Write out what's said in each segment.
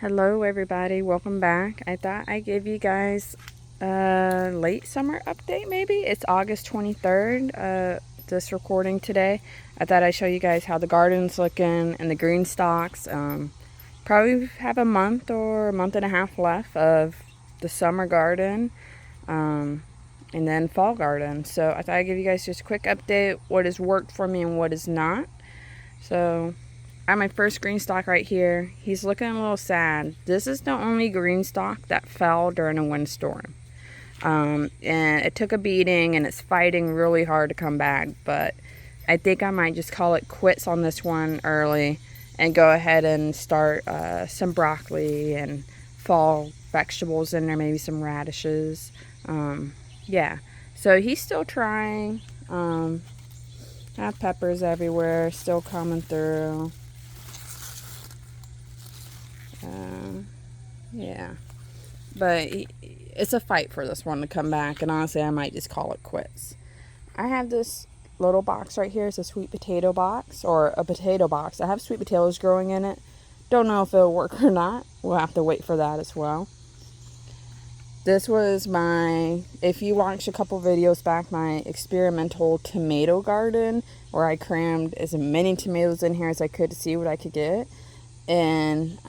Hello everybody, welcome back. I thought I'd give you guys a late summer update maybe. It's August 23rd, this recording today. I thought I'd show you guys how the garden's looking and the green stalks. Probably have a month or a month and a half left of the summer garden and then fall garden. So I thought I'd give you guys just a quick update, what has worked for me and what has not. So I have my first green stalk right here. He's looking a little sad. This is the only green stalk that fell during a windstorm. And it took a beating and it's fighting really hard to come back. But I think I might just call it quits on this one early and go ahead and start some broccoli and fall vegetables in there, maybe some radishes. Yeah, so he's still trying. I have peppers everywhere, still coming through. Yeah, but it's a fight for this one to come back, and honestly I might just call it quits. I have this little box right here. It's a sweet potato box, or a potato box. I have sweet potatoes growing in it. Don't know if it'll work or not. We'll have to wait for that as well. This was my, if you watched a couple videos back, my experimental tomato garden, where I crammed as many tomatoes in here as I could to see what I could get. And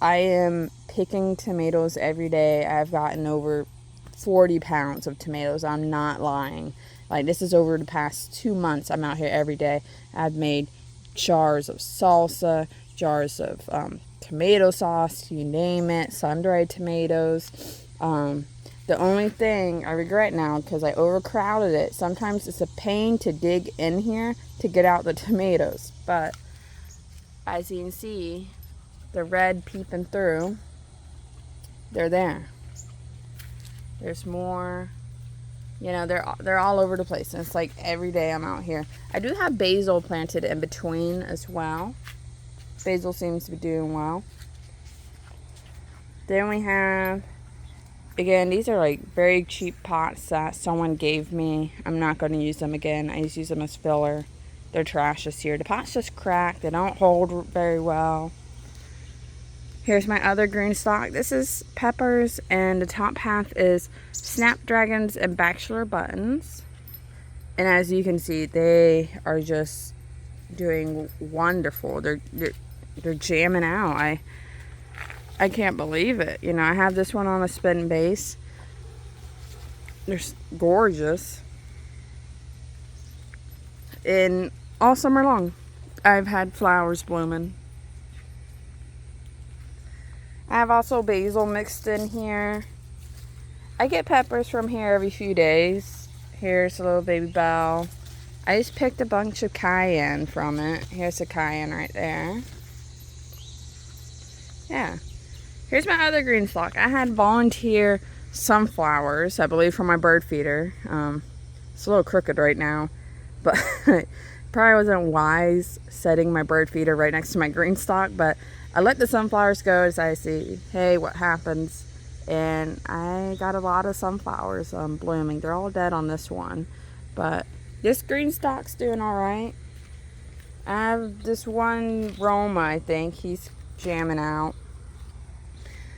I am picking tomatoes every day. I've gotten over 40 pounds of tomatoes. I'm not lying. Like, this is over the past 2 months. I'm out here every day. I've made jars of salsa, jars of tomato sauce, you name it, sun-dried tomatoes. The only thing I regret now, because I overcrowded it, sometimes it's a pain to dig in here to get out the tomatoes. But as you can see, the red peeping through, they're there. There's more, you know, they're all over the place. And it's like every day I'm out here. I do have basil planted in between as well. Basil seems to be doing well. Then we have, again, these are like very cheap pots that someone gave me. I'm not going to use them again. I just use them as filler. They're trash this year. The pots just crack. They don't hold very well. Here's my other green stalk. This is peppers, and the top half is snapdragons and bachelor buttons. And as you can see, they are just doing wonderful. They're jamming out. I can't believe it. You know, I have this one on a spin base. They're gorgeous. And all summer long, I've had flowers blooming. I have also basil mixed in here. I get peppers from here every few days. Here's a little baby bell. I just picked a bunch of cayenne from it. Here's a cayenne right there. Yeah. Here's my other green stalk. I had volunteer sunflowers, I believe, for my bird feeder. It's a little crooked right now, but probably wasn't wise setting my bird feeder right next to my green stalk, but I let the sunflowers go as I see, hey, what happens? And I got a lot of sunflowers blooming. They're all dead on this one, but this green stalk's doing all right. I have this one Roma, I think. He's jamming out.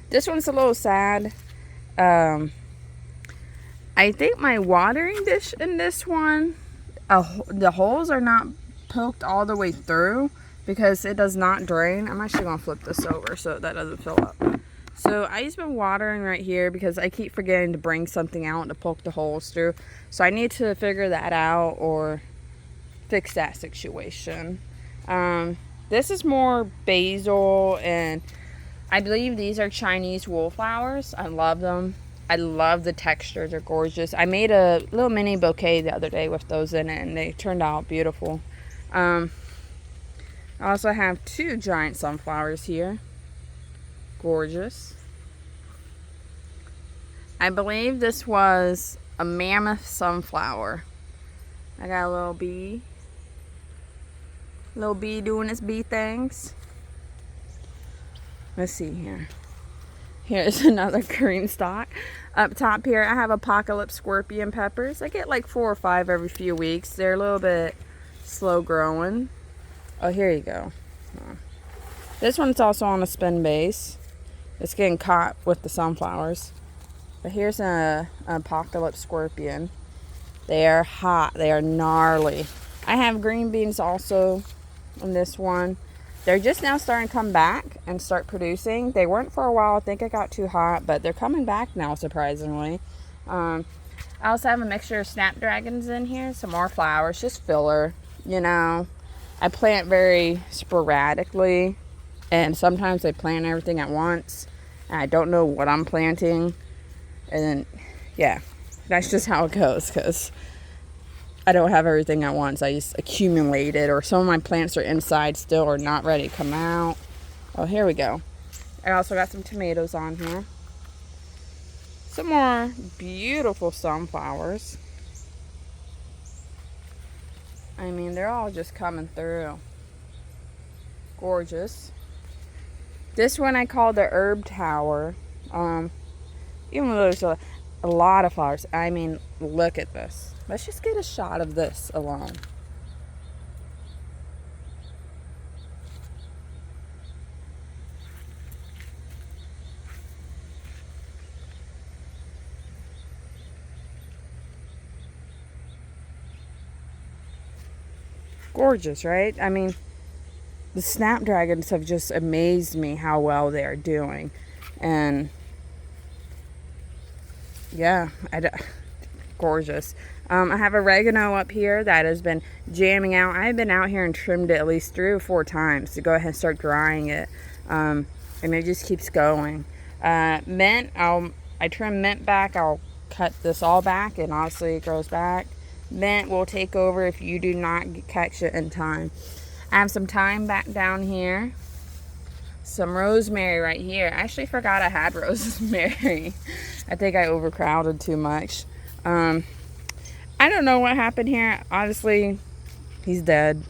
This one's a little sad. I think my watering dish in this one, the holes are not poked all the way through because it does not drain. I'm actually going to flip this over so that doesn't fill up. So I just been watering right here because I keep forgetting to bring something out to poke the holes through. So I need to figure that out or fix that situation. This is more basil, and I believe these are Chinese wallflowers. I love them. I love the texture. They're gorgeous. I made a little mini bouquet the other day with those in it, and they turned out beautiful. I also have 2 giant sunflowers here. Gorgeous. I believe this was a mammoth sunflower. I got a little bee. Little bee doing its bee things. Let's see here. Here's another green stalk. Up top here, I have apocalypse scorpion peppers. I get like 4 or 5 every few weeks. They're a little bit slow growing. Oh, here you go. This one's also on a spin base. It's getting caught with the sunflowers. But here's an apocalypse scorpion. They are hot. They are gnarly. I have green beans also on this one. They're just now starting to come back and start producing. They weren't for a while. I think it got too hot, but they're coming back now, surprisingly. I also have a mixture of snapdragons in here. Some more flowers, just filler, you know. I plant very sporadically, and sometimes I plant everything at once. And I don't know what I'm planting. And then, yeah, that's just how it goes, because I don't have everything at once. I just accumulate it, or some of my plants are inside still or not ready to come out. Oh, here we go. I also got some tomatoes on here. Some more beautiful sunflowers. I mean, they're all just coming through. Gorgeous. This one I call the herb tower. Even though there's a lot of flowers. I mean, look at this. Let's just get a shot of this alone. Gorgeous, right? I mean, the snapdragons have just amazed me how well they are doing. And yeah, gorgeous. I have oregano up here that has been jamming out. I've been out here and trimmed it at least 3 or 4 times to go ahead and start drying it. And it just keeps going. Mint, I trim mint back. I'll cut this all back, and honestly it grows back. Mint will take over if you do not catch it in time. I have some thyme back down here. Some rosemary right here. I actually forgot I had rosemary. I think I overcrowded too much. I don't know what happened here. Honestly, he's dead.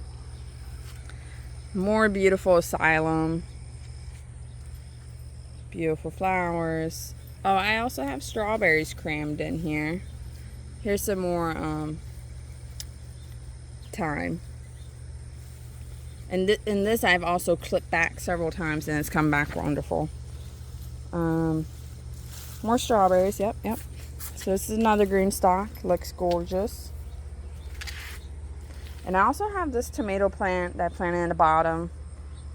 More beautiful asylum. Beautiful flowers. Oh, I also have strawberries crammed in here. Here's some more thyme. And this I've also clipped back several times, and it's come back wonderful. More strawberries. Yep. So this is another Greenstalk. Looks gorgeous. And I also have this tomato plant that I planted in the bottom.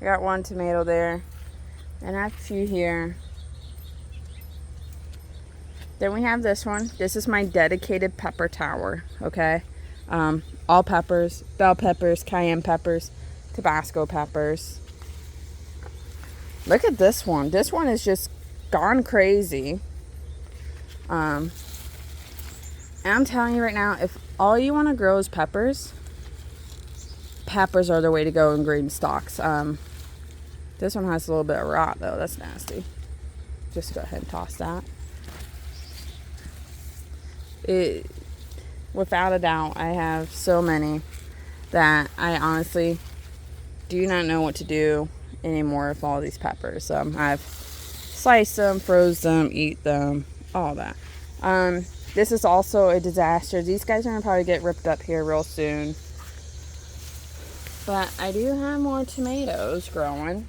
I got 1 tomato there. And I have a few here. Then we have this one. This is my dedicated pepper tower. Okay. All peppers. Bell peppers. Cayenne peppers. Tabasco peppers. Look at this one. This one is just gone crazy. And I'm telling you right now, if all you want to grow is peppers are the way to go in green stalks. This one has a little bit of rot though. That's nasty. Just go ahead and toss that. Without a doubt, I have so many that I honestly do not know what to do anymore with all these peppers. I've sliced them, froze them, eat them, all that. This is also a disaster. These guys are going to probably get ripped up here real soon. But I do have more tomatoes growing.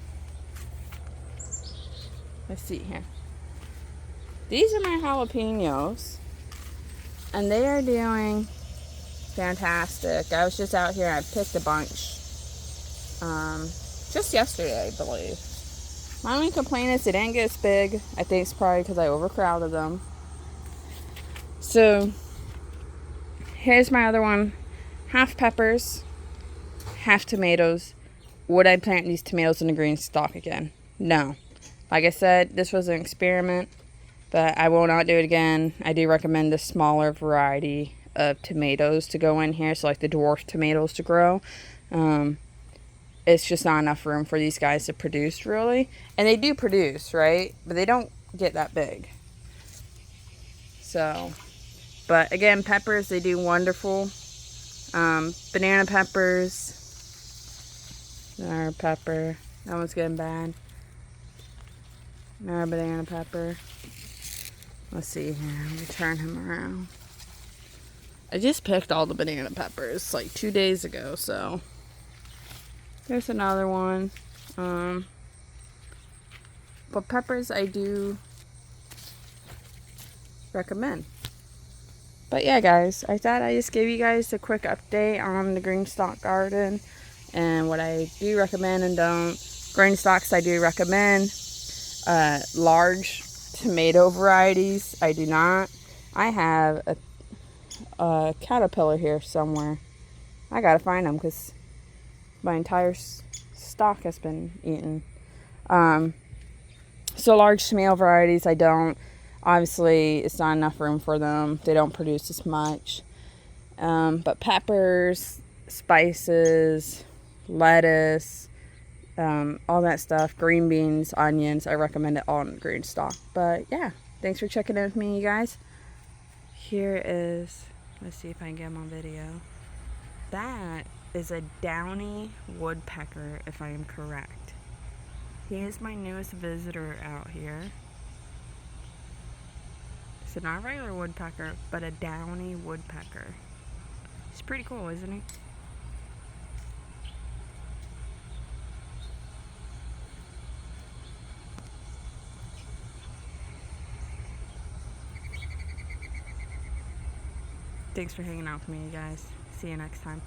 Let's see here. These are my jalapenos. And they are doing fantastic. I was just out here and I picked a bunch. Just yesterday, I believe. My only complaint is they didn't get as big. I think it's probably because I overcrowded them. So, here's my other one. Half peppers, half tomatoes. Would I plant these tomatoes in the green stalk again? No. Like I said, this was an experiment, but I will not do it again. I do recommend the smaller variety of tomatoes to go in here, so like the dwarf tomatoes to grow. It's just not enough room for these guys to produce, really. And they do produce, right? But they don't get that big. So, but again, peppers, they do wonderful. Banana peppers. Another pepper. That one's getting bad. Another banana pepper. Let's see here. Let me turn him around. I just picked all the banana peppers like 2 days ago, so. There's another one. But peppers I do recommend. But yeah, guys, I thought I just gave you guys a quick update on the Greenstalk garden and what I do recommend and don't. Greenstalks I do recommend. Large tomato varieties I do not. I have a caterpillar here somewhere. I gotta find them because my entire stock has been eaten. So large tomato varieties I don't. Obviously, it's not enough room for them. They don't produce as much. But peppers, spices, lettuce, all that stuff, green beans, onions, I recommend it all in Greenstalk. But yeah, thanks for checking in with me, you guys. Here is, let's see if I can get him on video. That is a downy woodpecker, if I am correct. He is my newest visitor out here. So not a regular woodpecker, but a downy woodpecker. He's pretty cool, isn't he? Thanks for hanging out with me, you guys. See you next time.